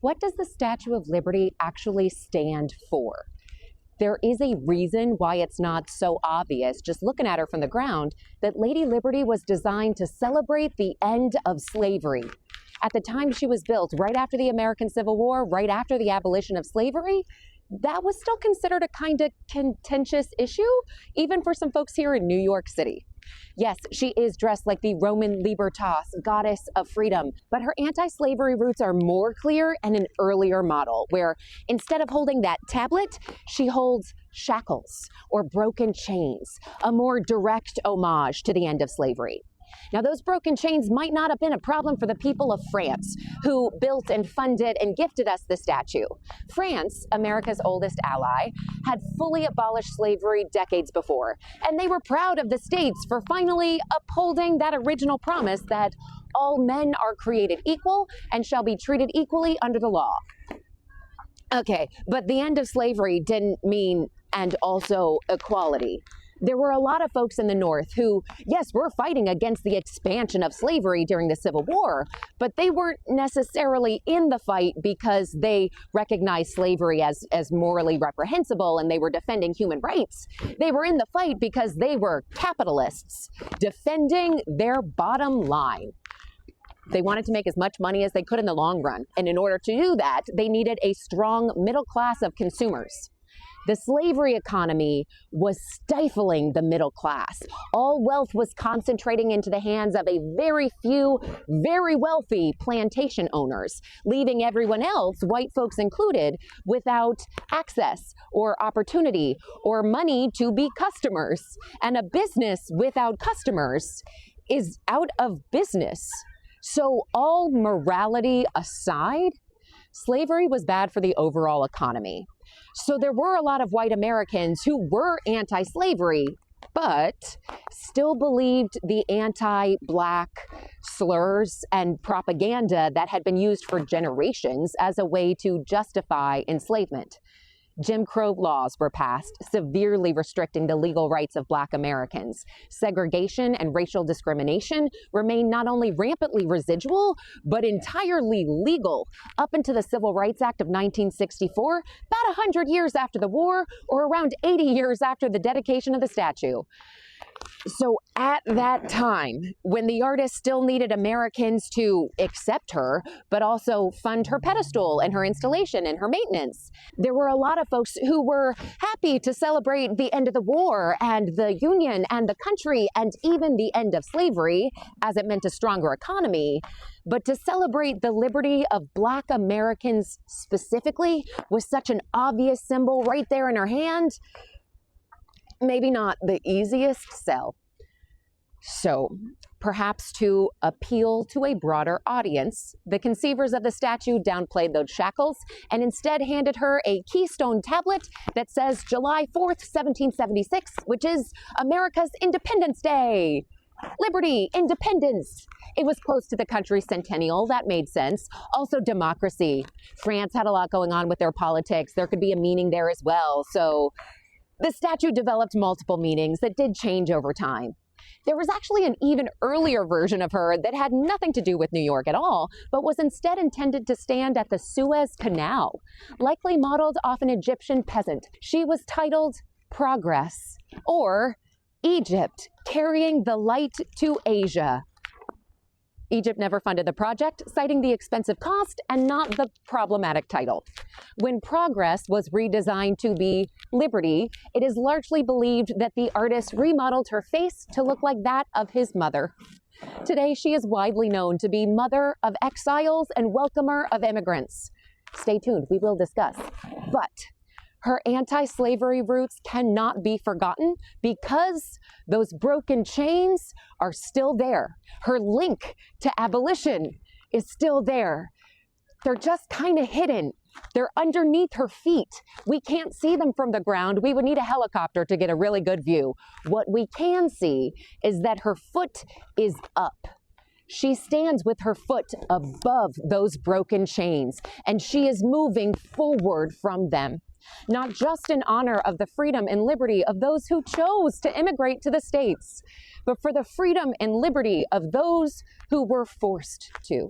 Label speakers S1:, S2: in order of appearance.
S1: What does the Statue of Liberty actually stand for? There is a reason why it's not so obvious, just looking at her from the ground, that Lady Liberty was designed to celebrate the end of slavery. At the time she was built, right after the American Civil War, right after the abolition of slavery, that was still considered a kind of contentious issue, even for some folks here in New York City. Yes, she is dressed like the Roman Libertas, goddess of freedom, but her anti-slavery roots are more clear in an earlier model, where instead of holding that tablet, she holds shackles or broken chains, a more direct homage to the end of slavery. Now, those broken chains might not have been a problem for the people of France, who built and funded and gifted us the statue. France, America's oldest ally, had fully abolished slavery decades before, and they were proud of the states for finally upholding that original promise that all men are created equal and shall be treated equally under the law. Okay, but the end of slavery didn't mean and also equality. There were a lot of folks in the North who, yes, were fighting against the expansion of slavery during the Civil War, but they weren't necessarily in the fight because they recognized slavery as morally reprehensible and they were defending human rights. They were in the fight because they were capitalists defending their bottom line. They wanted to make as much money as they could in the long run, and in order to do that, they needed a strong middle class of consumers. The slavery economy was stifling the middle class. All wealth was concentrating into the hands of a very few, very wealthy plantation owners, leaving everyone else, white folks included, without access or opportunity or money to be customers. And a business without customers is out of business. So all morality aside, slavery was bad for the overall economy. So there were a lot of white Americans who were anti-slavery, but still believed the anti-Black slurs and propaganda that had been used for generations as a way to justify enslavement. Jim Crow laws were passed, severely restricting the legal rights of Black Americans. Segregation and racial discrimination remained not only rampantly residual, but entirely legal up into the Civil Rights Act of 1964, about 100 years after the war, or around 80 years after the dedication of the statue. So at that time, when the artist still needed Americans to accept her, but also fund her pedestal and her installation and her maintenance, there were a lot of folks who were happy to celebrate the end of the war and the Union and the country and even the end of slavery, as it meant a stronger economy. But to celebrate the liberty of Black Americans specifically with such an obvious symbol right there in her hand, maybe not the easiest sell. So perhaps to appeal to a broader audience, the conceivers of the statue downplayed those shackles and instead handed her a keystone tablet that says July 4th, 1776, which is America's Independence Day. Liberty, independence. It was close to the country's centennial. That made sense. Also democracy. France had a lot going on with their politics. There could be a meaning there as well. So the statue developed multiple meanings that did change over time. There was actually an even earlier version of her that had nothing to do with New York at all, but was instead intended to stand at the Suez Canal, likely modeled off an Egyptian peasant. She was titled Progress, or Egypt, carrying the light to Asia. Egypt never funded the project, citing the expensive cost and not the problematic title. When Progress was redesigned to be Liberty, it is largely believed that the artist remodeled her face to look like that of his mother. Today, she is widely known to be mother of exiles and welcomer of immigrants. Stay tuned, we will discuss. But her anti-slavery roots cannot be forgotten because those broken chains are still there. Her link to abolition is still there. They're just kind of hidden. They're underneath her feet. We can't see them from the ground. We would need a helicopter to get a really good view. What we can see is that her foot is up. She stands with her foot above those broken chains, and she is moving forward from them. Not just in honor of the freedom and liberty of those who chose to immigrate to the States, but for the freedom and liberty of those who were forced to.